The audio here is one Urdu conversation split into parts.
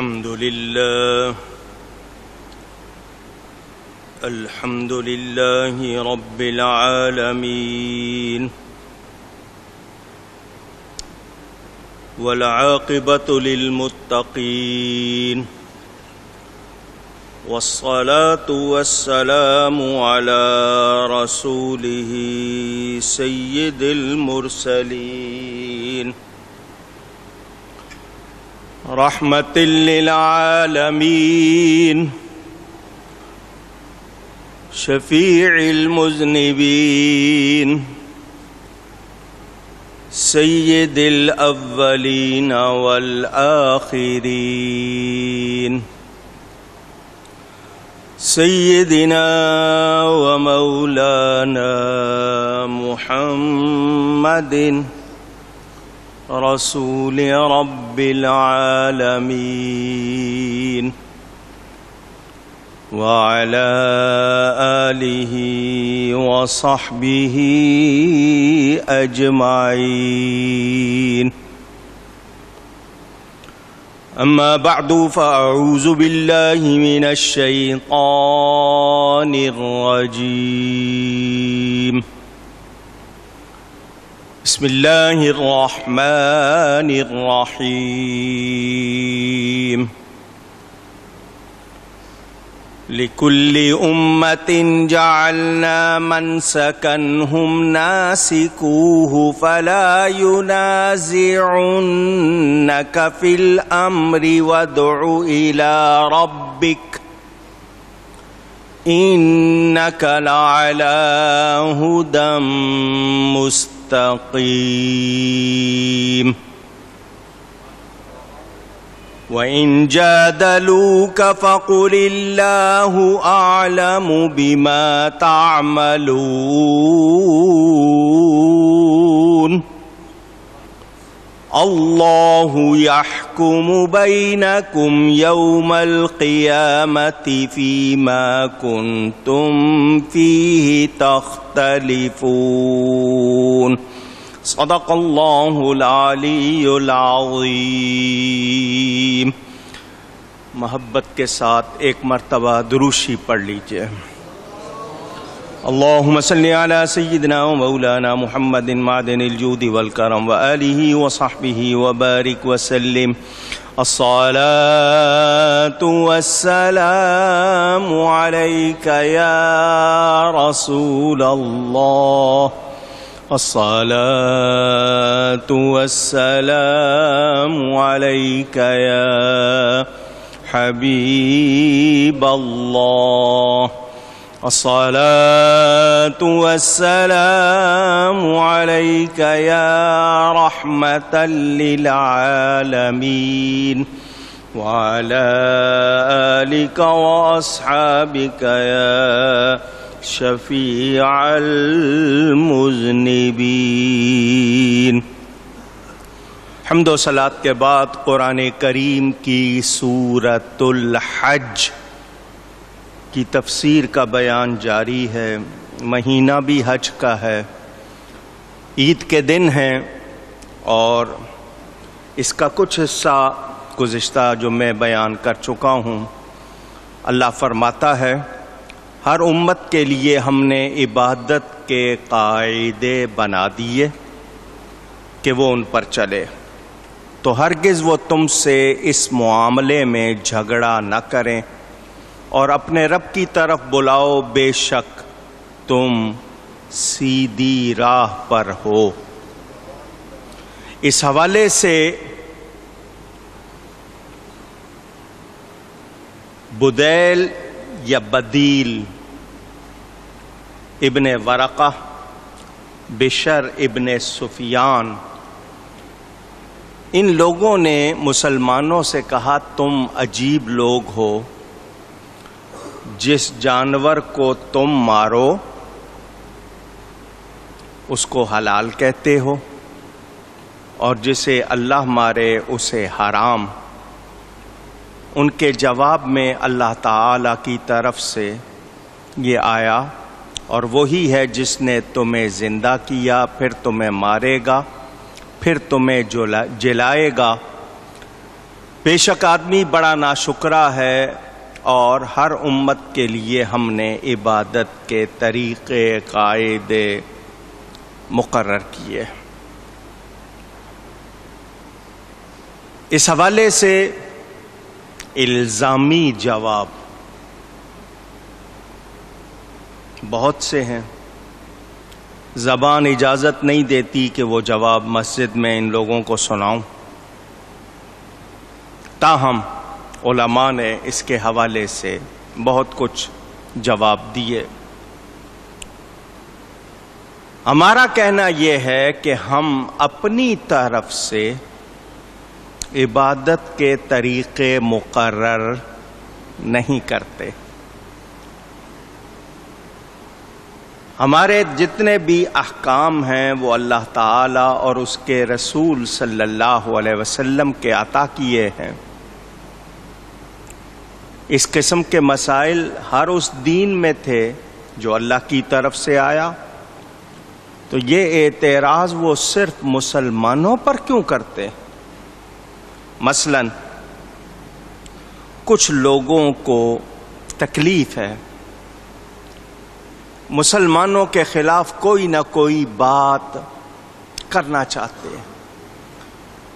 الحمد لله رب العالمين والعاقبة للمتقين والصلاة والسلام على رسوله سيد المرسلين رحمة للعالمين شفيع المذنبين سيد الأولين والآخرين سيدنا ومولانا محمد رسول رب العالمين وعلى آله وصحبه أجمعين. أما بعد فأعوذ بالله من الشيطان الرجيم. بسم الله الرحمن الرحيم. لكل أمة جعلنا منسكا هم ناسكوه فلا ينازعنك في الأمر وادع إلى ربك إنك لعلى هدى مستقيم. وَإِن جَادَلُوكَ فَقُلِ اللَّهُ أَعْلَمُ بِمَا تَعْمَلُونَ. اللَّهُ يَحْكُمُ بَيْنَكُمْ يَوْمَ الْقِيَامَةِ فِيمَا كُنتُمْ فِيهِ تَخْتَلِفُونَ. صدق اللہ العلی العظیم. محبت کے ساتھ ایک مرتبہ دروشی پڑھ لیجئے. اللہم صلی علی سیدنا و مولانا محمد معدن الجود والکرم وآلہ وصحبہ وبارک وسلم. الصلاة والسلام علیک یا رسول اللہ. الصلاة والسلام عليك يا حبيب الله. الصلاة والسلام عليك يا رحمة للعالمين وعلى آلك وأصحابك يا شفیع المذنبین. حمد و صلات کے بعد قرآن کریم کی سورۃ الحج کی تفسیر کا بیان جاری ہے. مہینہ بھی حج کا ہے، عید کے دن ہیں، اور اس کا کچھ حصہ گزشتہ جو میں بیان کر چکا ہوں. اللہ فرماتا ہے ہر امت کے لیے ہم نے عبادت کے قاعدے بنا دیے کہ وہ ان پر چلے، تو ہرگز وہ تم سے اس معاملے میں جھگڑا نہ کریں اور اپنے رب کی طرف بلاؤ، بے شک تم سیدھی راہ پر ہو. اس حوالے سے بدیل یا بدیل ابن ورقہ، بشر ابن سفیان، ان لوگوں نے مسلمانوں سے کہا تم عجیب لوگ ہو، جس جانور کو تم مارو اس کو حلال کہتے ہو اور جسے اللہ مارے اسے حرام. ان کے جواب میں اللہ تعالی کی طرف سے یہ آیا اور وہی ہے جس نے تمہیں زندہ کیا، پھر تمہیں مارے گا، پھر تمہیں جلائے گا، بے شک آدمی بڑا ناشکرا ہے اور ہر امت کے لیے ہم نے عبادت کے طریقے قاعدے مقرر کیے۔ اس حوالے سے الزامی جواب بہت سے ہیں، زبان اجازت نہیں دیتی کہ وہ جواب مسجد میں ان لوگوں کو سناؤں، تاہم علماء نے اس کے حوالے سے بہت کچھ جواب دیے۔ ہمارا کہنا یہ ہے کہ ہم اپنی طرف سے عبادت کے طریقے مقرر نہیں کرتے۔ ہمارے جتنے بھی احکام ہیں وہ اللہ تعالی اور اس کے رسول صلی اللہ علیہ وسلم کے عطا کیے ہیں۔ اس قسم کے مسائل ہر اس دین میں تھے جو اللہ کی طرف سے آیا، تو یہ اعتراض وہ صرف مسلمانوں پر کیوں کرتے؟ مثلا کچھ لوگوں کو تکلیف ہے، مسلمانوں کے خلاف کوئی نہ کوئی بات کرنا چاہتے ہیں،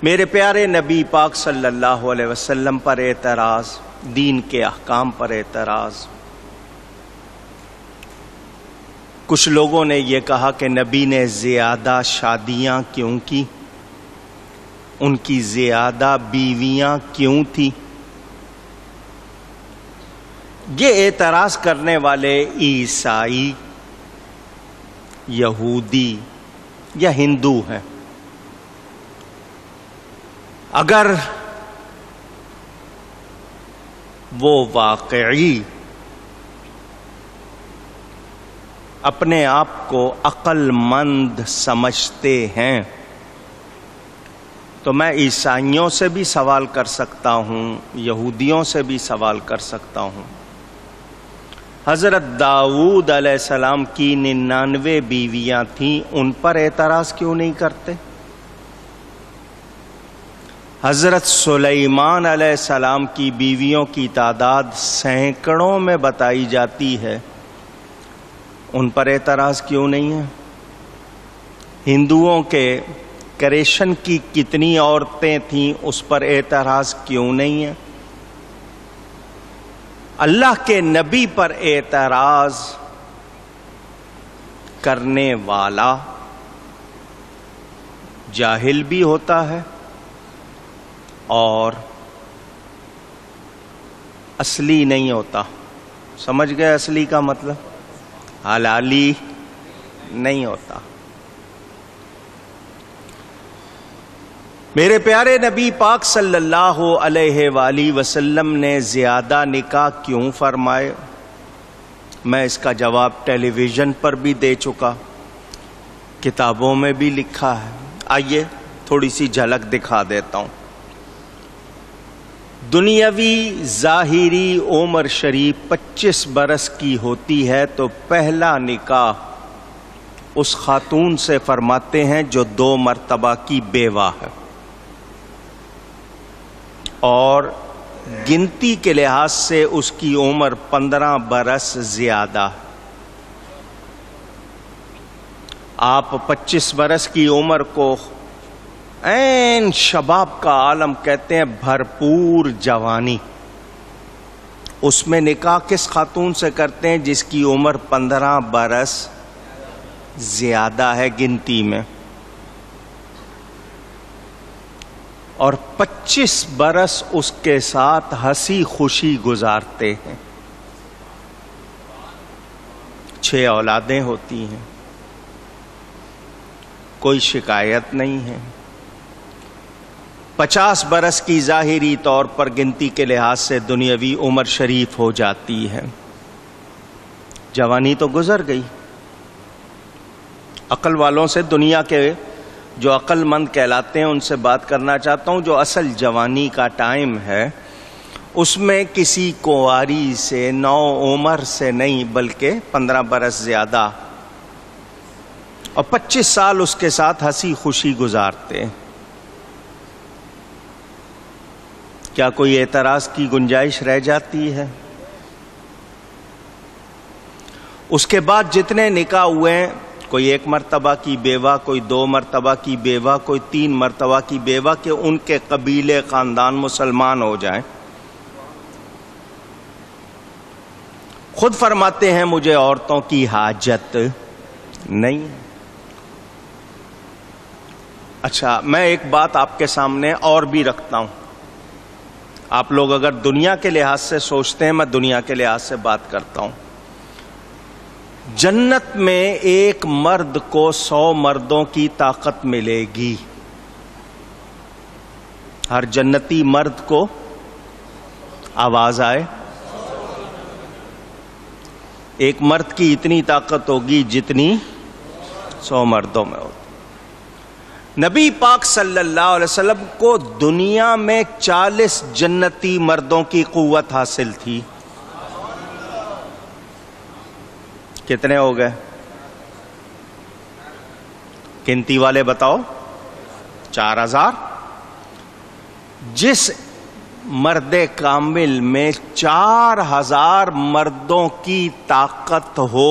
میرے پیارے نبی پاک صلی اللہ علیہ وسلم پر اعتراض، دین کے احکام پر اعتراض۔ کچھ لوگوں نے یہ کہا کہ نبی نے زیادہ شادیاں کیوں کی، ان کی زیادہ بیویاں کیوں تھی؟ یہ اعتراض کرنے والے عیسائی، یہودی یا ہندو ہیں۔ اگر وہ واقعی اپنے آپ کو عقل مند سمجھتے ہیں تو میں عیسائیوں سے بھی سوال کر سکتا ہوں، یہودیوں سے بھی سوال کر سکتا ہوں۔ حضرت داؤد علیہ السلام کی 99 بیویاں تھیں، ان پر اعتراض کیوں نہیں کرتے؟ حضرت سلیمان علیہ السلام کی بیویوں کی تعداد سینکڑوں میں بتائی جاتی ہے، ان پر اعتراض کیوں نہیں ہے؟ ہندوؤں کے کریشن کی کتنی عورتیں تھیں، اس پر اعتراض کیوں نہیں ہے؟ اللہ کے نبی پر اعتراض کرنے والا جاہل بھی ہوتا ہے اور اصلی نہیں ہوتا۔ سمجھ گئے اصلی کا مطلب؟ حلالی نہیں ہوتا۔ میرے پیارے نبی پاک صلی اللہ علیہ وآلہ وسلم نے زیادہ نکاح کیوں فرمائے؟ میں اس کا جواب ٹیلی ویژن پر بھی دے چکا، کتابوں میں بھی لکھا ہے۔ آئیے تھوڑی سی جھلک دکھا دیتا ہوں۔ دنیاوی ظاہری عمر شریف 25 برس کی ہوتی ہے تو پہلا نکاح اس خاتون سے فرماتے ہیں جو 2 مرتبہ کی بیوہ ہے، اور گنتی کے لحاظ سے اس کی عمر 15 برس زیادہ۔ آپ 25 برس کی عمر کو عین شباب کا عالم کہتے ہیں، بھرپور جوانی۔ اس میں نکاح کس خاتون سے کرتے ہیں؟ جس کی عمر 15 برس زیادہ ہے گنتی میں، اور 25 برس اس کے ساتھ ہنسی خوشی گزارتے ہیں، 6 اولادیں ہوتی ہیں، کوئی شکایت نہیں ہے۔ 50 برس کی ظاہری طور پر گنتی کے لحاظ سے دنیاوی عمر شریف ہو جاتی ہے، جوانی تو گزر گئی۔ عقل والوں سے، دنیا کے جو عقل مند کہلاتے ہیں، ان سے بات کرنا چاہتا ہوں۔ جو اصل جوانی کا ٹائم ہے اس میں کسی کنواری سے، نو عمر سے نہیں بلکہ 15 برس زیادہ اور 25 سال اس کے ساتھ ہنسی خوشی گزارتے ہیں۔ کیا کوئی اعتراض کی گنجائش رہ جاتی ہے؟ اس کے بعد جتنے نکاح ہوئے ہیں، کوئی 1 مرتبہ کی بیوہ، کوئی 2 مرتبہ کی بیوہ، کوئی 3 مرتبہ کی بیوہ، کہ ان کے قبیلے خاندان مسلمان ہو جائیں، خود فرماتے ہیں مجھے عورتوں کی حاجت نہیں۔ اچھا، میں ایک بات آپ کے سامنے اور بھی رکھتا ہوں۔ آپ لوگ اگر دنیا کے لحاظ سے سوچتے ہیں، میں دنیا کے لحاظ سے بات کرتا ہوں۔ جنت میں ایک مرد کو 100 مردوں کی طاقت ملے گی۔ ہر جنتی مرد کو آواز آئے، ایک مرد کی اتنی طاقت ہوگی جتنی 100 مردوں میں ہوتی۔ نبی پاک صلی اللہ علیہ وسلم کو دنیا میں 40 جنتی مردوں کی قوت حاصل تھی۔ کتنے ہو گئے؟ گنتی والے بتاؤ۔ 4000۔ جس مرد کامل میں 4000 مردوں کی طاقت ہو،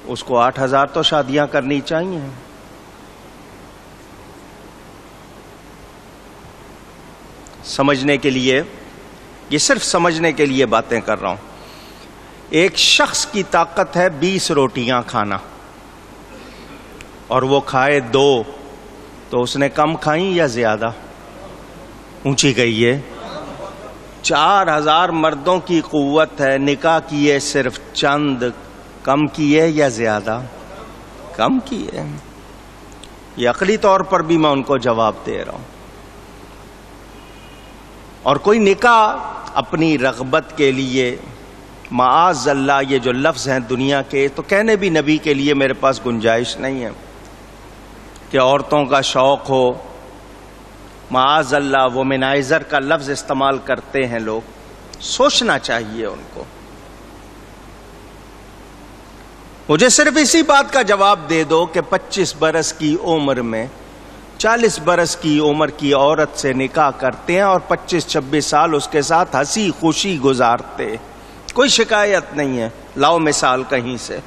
اس کو 8000 تو شادیاں کرنی چاہیے۔ سمجھنے کے لیے، یہ صرف سمجھنے کے لیے باتیں کر رہا ہوں۔ ایک شخص کی طاقت ہے 20 روٹیاں کھانا، اور وہ کھائے 2، تو اس نے کم کھائیں یا زیادہ؟ اونچی گئی ہے۔ 4000 مردوں کی قوت ہے، نکاح کیے صرف چند، کم کیے یا زیادہ؟ کم کیے۔ یہ عقلی طور پر بھی میں ان کو جواب دے رہا ہوں۔ اور کوئی نکاح اپنی رغبت کے لیے، معاذ اللہ یہ جو لفظ ہیں دنیا کے، تو کہنے بھی نبی کے لیے میرے پاس گنجائش نہیں ہے کہ عورتوں کا شوق ہو۔ معاذ اللہ وومنائزر کا لفظ استعمال کرتے ہیں لوگ، سوچنا چاہیے ان کو۔ مجھے صرف اسی بات کا جواب دے دو کہ 25 برس کی عمر میں 40 برس کی عمر کی عورت سے نکاح کرتے ہیں اور 25-26 سال اس کے ساتھ ہنسی خوشی گزارتے، کوئی شکایت نہیں ہے۔ لاؤ مثال کہیں سے۔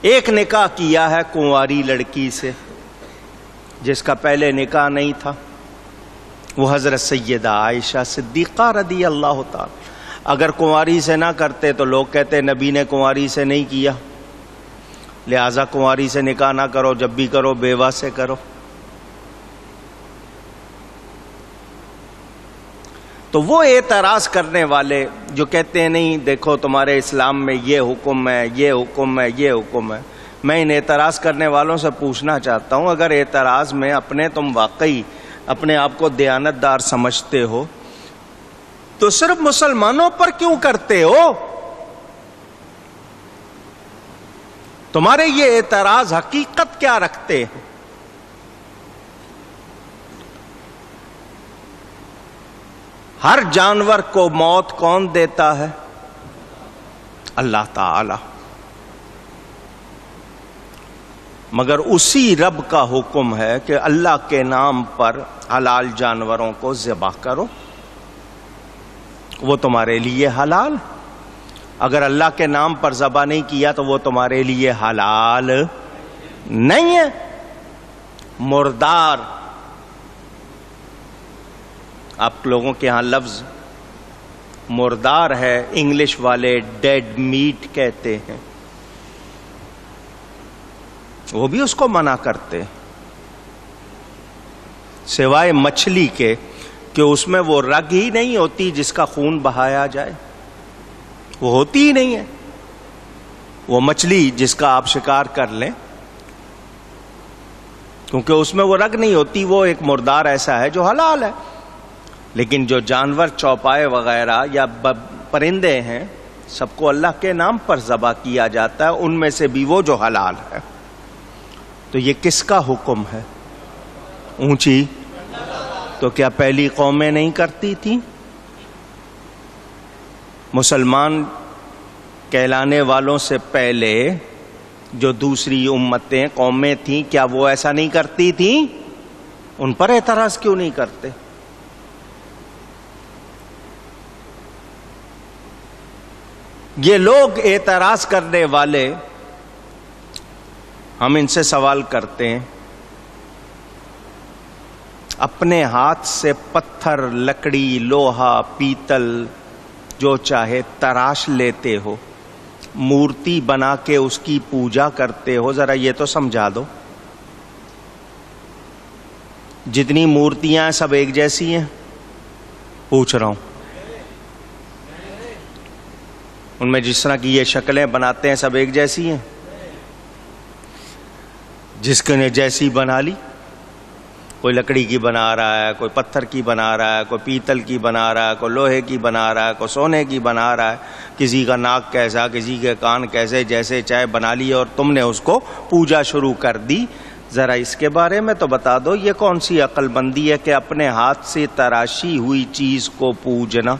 ایک نکاح کیا ہے کنواری لڑکی سے جس کا پہلے نکاح نہیں تھا، وہ حضرت سیدہ عائشہ صدیقہ رضی اللہ تعالی۔ اگر کنواری سے نہ کرتے تو لوگ کہتے نبی نے کنواری سے نہیں کیا، لہذا کنواری سے نکاح نہ کرو، جب بھی کرو بیوہ سے کرو۔ تو وہ اعتراض کرنے والے جو کہتے ہیں نہیں دیکھو تمہارے اسلام میں یہ حکم ہے، یہ حکم ہے، یہ حکم ہے، میں ان اعتراض کرنے والوں سے پوچھنا چاہتا ہوں، اگر اعتراض میں تم واقعی اپنے آپ کو دیانتدار سمجھتے ہو تو صرف مسلمانوں پر کیوں کرتے ہو؟ تمہارے یہ اعتراض حقیقت کیا رکھتے ہیں؟ ہر جانور کو موت کون دیتا ہے؟ اللہ تعالی۔ مگر اسی رب کا حکم ہے کہ اللہ کے نام پر حلال جانوروں کو ذبح کرو، وہ تمہارے لیے حلال۔ اگر اللہ کے نام پر ذبح نہیں کیا تو وہ تمہارے لیے حلال نہیں ہے۔ مردار، آپ لوگوں کے ہاں لفظ مردار ہے، انگلش والے ڈیڈ میٹ کہتے ہیں، وہ بھی اس کو منع کرتے سوائے مچھلی کے کہ اس میں وہ رگ ہی نہیں ہوتی جس کا خون بہایا جائے، وہ ہوتی ہی نہیں ہے۔ وہ مچھلی جس کا آپ شکار کر لیں، کیونکہ اس میں وہ رگ نہیں ہوتی، وہ ایک مردار ایسا ہے جو حلال ہے۔ لیکن جو جانور چوپائے وغیرہ یا پرندے ہیں، سب کو اللہ کے نام پر ذبح کیا جاتا ہے، ان میں سے بھی وہ جو حلال ہے۔ تو یہ کس کا حکم ہے؟ اونچی تو کیا پہلی قومیں نہیں کرتی تھیں؟ مسلمان کہلانے والوں سے پہلے جو دوسری امتیں قومیں تھیں، کیا وہ ایسا نہیں کرتی تھیں؟ ان پر اعتراض کیوں نہیں کرتے؟ یہ لوگ اعتراض کرنے والے، ہم ان سے سوال کرتے ہیں، اپنے ہاتھ سے پتھر، لکڑی، لوہا، پیتل جو چاہے تراش لیتے ہو، مورتی بنا کے اس کی پوجا کرتے ہو، ذرا یہ تو سمجھا دو، جتنی مورتیاں ہیں سب ایک جیسی ہیں؟ پوچھ رہا ہوں، ان میں جس طرح کی یہ شکلیں بناتے ہیں سب ایک جیسی ہیں؟ جس نے جیسی بنا لی، کوئی لکڑی کی بنا رہا ہے، کوئی پتھر کی بنا رہا ہے، کوئی پیتل کی بنا رہا ہے، کوئی لوہے کی بنا رہا ہے، کوئی سونے کی بنا رہا ہے، کسی کا ناک کیسا، کسی کے کان کیسے، جیسے چاہے بنا لی اور تم نے اس کو پوجا شروع کر دی۔ ذرا اس کے بارے میں تو بتا دو، یہ کون سی عقل بندی ہے کہ اپنے ہاتھ سے تراشی ہوئی چیز کو پوجنا؟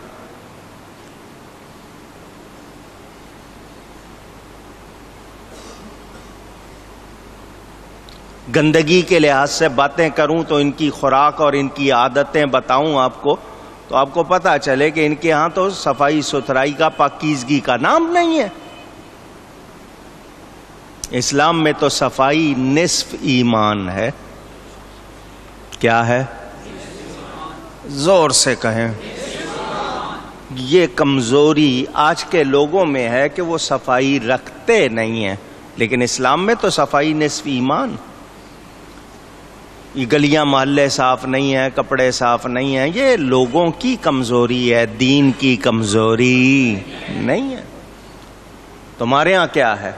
گندگی کے لحاظ سے باتیں کروں تو ان کی خوراک اور ان کی عادتیں بتاؤں آپ کو، تو آپ کو پتہ چلے کہ ان کے ہاں تو صفائی ستھرائی کا، پاکیزگی کا نام نہیں ہے۔ اسلام میں تو صفائی نصف ایمان ہے۔ کیا ہے؟ زور سے کہیں۔ یہ کمزوری آج کے لوگوں میں ہے کہ وہ صفائی رکھتے نہیں ہیں، لیکن اسلام میں تو صفائی نصف ایمان۔ یہ گلیاں محلے صاف نہیں ہیں، کپڑے صاف نہیں ہیں، یہ لوگوں کی کمزوری ہے، دین کی کمزوری نہیں ہے۔ تمہارے ہاں کیا ہے؟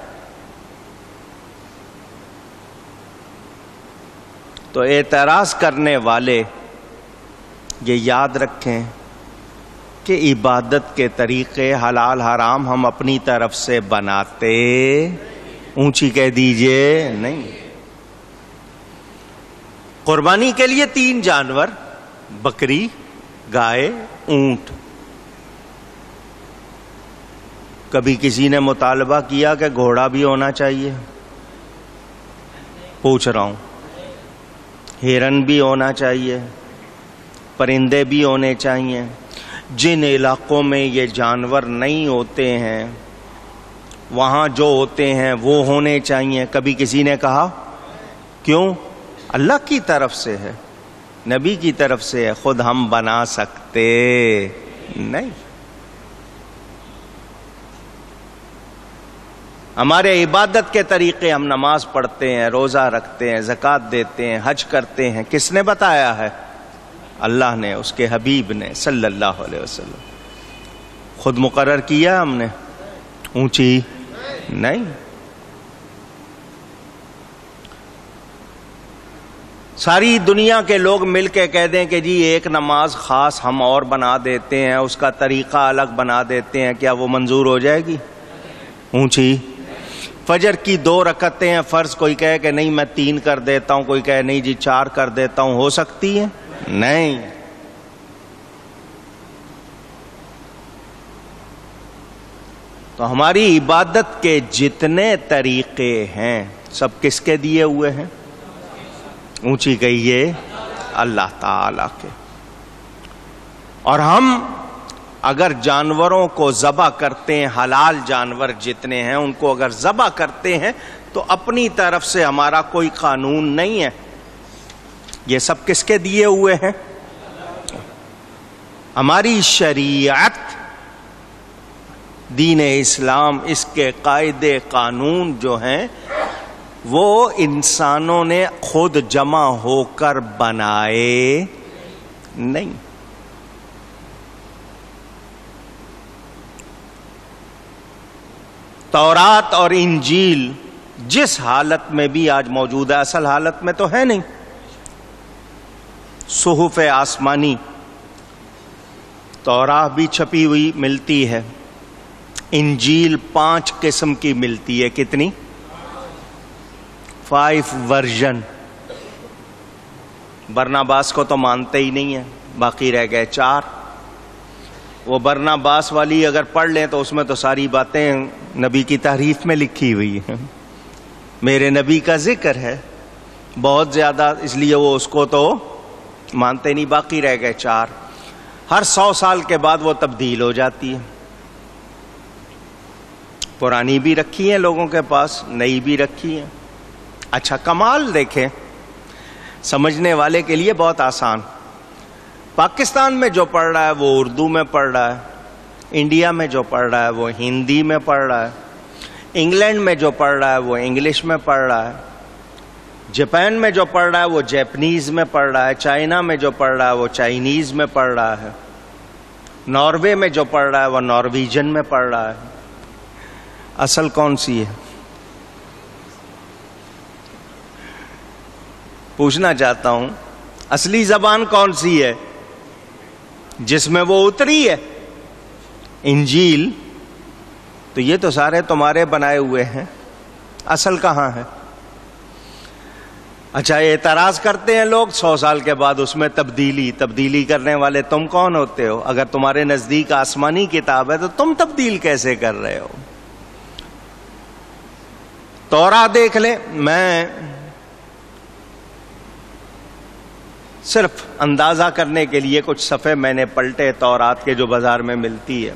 تو اعتراض کرنے والے یہ یاد رکھیں کہ عبادت کے طریقے حلال حرام ہم اپنی طرف سے بناتے، اونچی کہہ دیجئے، نہیں۔ قربانی کے لیے 3 جانور، بکری، گائے، اونٹ۔ کبھی کسی نے مطالبہ کیا کہ گھوڑا بھی ہونا چاہیے؟ پوچھ رہا ہوں۔ ہرن بھی ہونا چاہیے، پرندے بھی ہونے چاہیے۔ جن علاقوں میں یہ جانور نہیں ہوتے ہیں وہاں جو ہوتے ہیں وہ ہونے چاہیے۔ کبھی کسی نے کہا کیوں؟ اللہ کی طرف سے ہے، نبی کی طرف سے ہے، خود ہم بنا سکتے نہیں۔ ہمارے عبادت کے طریقے، ہم نماز پڑھتے ہیں، روزہ رکھتے ہیں، زکوٰۃ دیتے ہیں، حج کرتے ہیں، کس نے بتایا ہے؟ اللہ نے، اس کے حبیب نے صلی اللہ علیہ وسلم۔ خود مقرر کیا ہم نے؟ اونچی نہیں۔ ساری دنیا کے لوگ مل کے کہہ دیں کہ جی ایک نماز خاص ہم اور بنا دیتے ہیں، اس کا طریقہ الگ بنا دیتے ہیں، کیا وہ منظور ہو جائے گی؟ اونچی۔ فجر کی 2 رکعتیں ہیں فرض، کوئی کہے کہ نہیں میں 3 کر دیتا ہوں، کوئی کہے نہیں جی 4 کر دیتا ہوں، ہو سکتی ہے؟ نہیں۔ تو ہماری عبادت کے جتنے طریقے ہیں سب کس کے دیے ہوئے ہیں؟ اونچی کہیے، اللہ تعالی کے۔ اور ہم اگر جانوروں کو ذبح کرتے ہیں، حلال جانور جتنے ہیں ان کو اگر ذبح کرتے ہیں تو اپنی طرف سے ہمارا کوئی قانون نہیں ہے، یہ سب کس کے دیے ہوئے ہیں؟ ہماری شریعت، دین اسلام، اس کے قاعدے قانون جو ہیں وہ انسانوں نے خود جمع ہو کر بنائے نہیں۔ تورات اور انجیل جس حالت میں بھی آج موجود ہے، اصل حالت میں تو ہے نہیں۔ صحف آسمانی تورات بھی چھپی ہوئی ملتی ہے، انجیل 5 قسم کی ملتی ہے۔ کتنی؟ 5 ورژن۔ برناباس کو تو مانتے ہی نہیں ہیں، باقی رہ گئے 4۔ وہ برناباس والی اگر پڑھ لیں تو اس میں تو ساری باتیں نبی کی تعریف میں لکھی ہوئی ہیں، میرے نبی کا ذکر ہے، بہت زیادہ، اس لیے وہ اس کو تو مانتے نہیں، باقی رہ گئے 4۔ ہر 100 سال کے بعد وہ تبدیل ہو جاتی ہے۔ پرانی بھی رکھی ہیں لوگوں کے پاس، نئی بھی رکھی ہیں۔ اچھا کمال دیکھیں، سمجھنے والے کے لیے بہت آسان۔ پاکستان میں جو پڑھ رہا ہے وہ اردو میں پڑھ رہا ہے، انڈیا میں جو پڑھ رہا ہے وہ ہندی میں پڑھ رہا ہے، انگلینڈ میں جو پڑھ رہا ہے وہ انگلش میں پڑھ رہا ہے، جاپان میں جو پڑھ رہا ہے وہ جیپنیز میں پڑھ رہا ہے، چائنا میں جو پڑھ رہا ہے وہ چائنیز میں پڑھ رہا ہے، ناروے میں جو پڑھ رہا ہے وہ نارویجن میں پڑھ رہا ہے۔ اصل کون سی ہے؟ پوچھنا چاہتا ہوں، اصلی زبان کون سی ہے جس میں وہ اتری ہے؟ انجیل تو یہ تو سارے تمہارے بنائے ہوئے ہیں، اصل کہاں ہے؟ اچھا اعتراض کرتے ہیں لوگ 100 سال کے بعد اس میں تبدیلی کرنے والے تم کون ہوتے ہو؟ اگر تمہارے نزدیک آسمانی کتاب ہے تو تم تبدیل کیسے کر رہے ہو؟ تورات دیکھ لیں، میں صرف اندازہ کرنے کے لیے کچھ صفحے میں نے پلٹے تورات کے جو بازار میں ملتی ہے،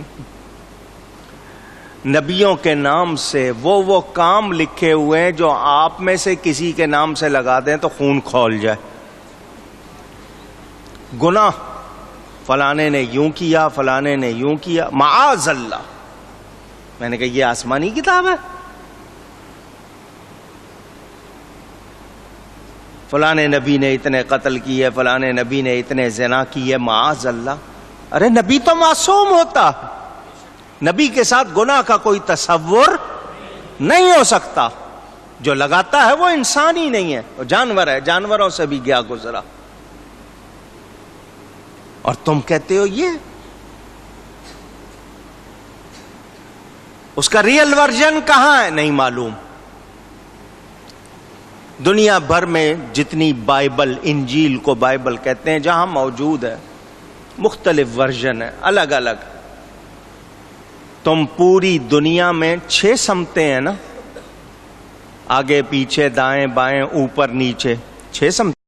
نبیوں کے نام سے وہ کام لکھے ہوئے ہیں جو آپ میں سے کسی کے نام سے لگا دیں تو خون کھول جائے۔ گناہ، فلانے نے یوں کیا، فلانے نے یوں کیا، معاذ اللہ۔ میں نے کہا یہ آسمانی کتاب ہے؟ فلانے نبی نے اتنے قتل کیے، فلانے نبی نے اتنے زنا کیے، معاذ اللہ۔ ارے نبی تو معصوم ہوتا، نبی کے ساتھ گناہ کا کوئی تصور نہیں ہو سکتا۔ جو لگاتا ہے وہ انسان ہی نہیں ہے، وہ جانور ہے، جانوروں سے بھی گیا گزرا۔ اور تم کہتے ہو یہ اس کا ریئل ورژن کہاں ہے؟ نہیں معلوم۔ دنیا بھر میں جتنی بائبل، انجیل کو بائبل کہتے ہیں، جہاں موجود ہے، مختلف ورژن ہے، الگ الگ۔ تم پوری دنیا میں 6 سمتیں ہیں نا، آگے پیچھے دائیں بائیں اوپر نیچے، 6 سمتیں۔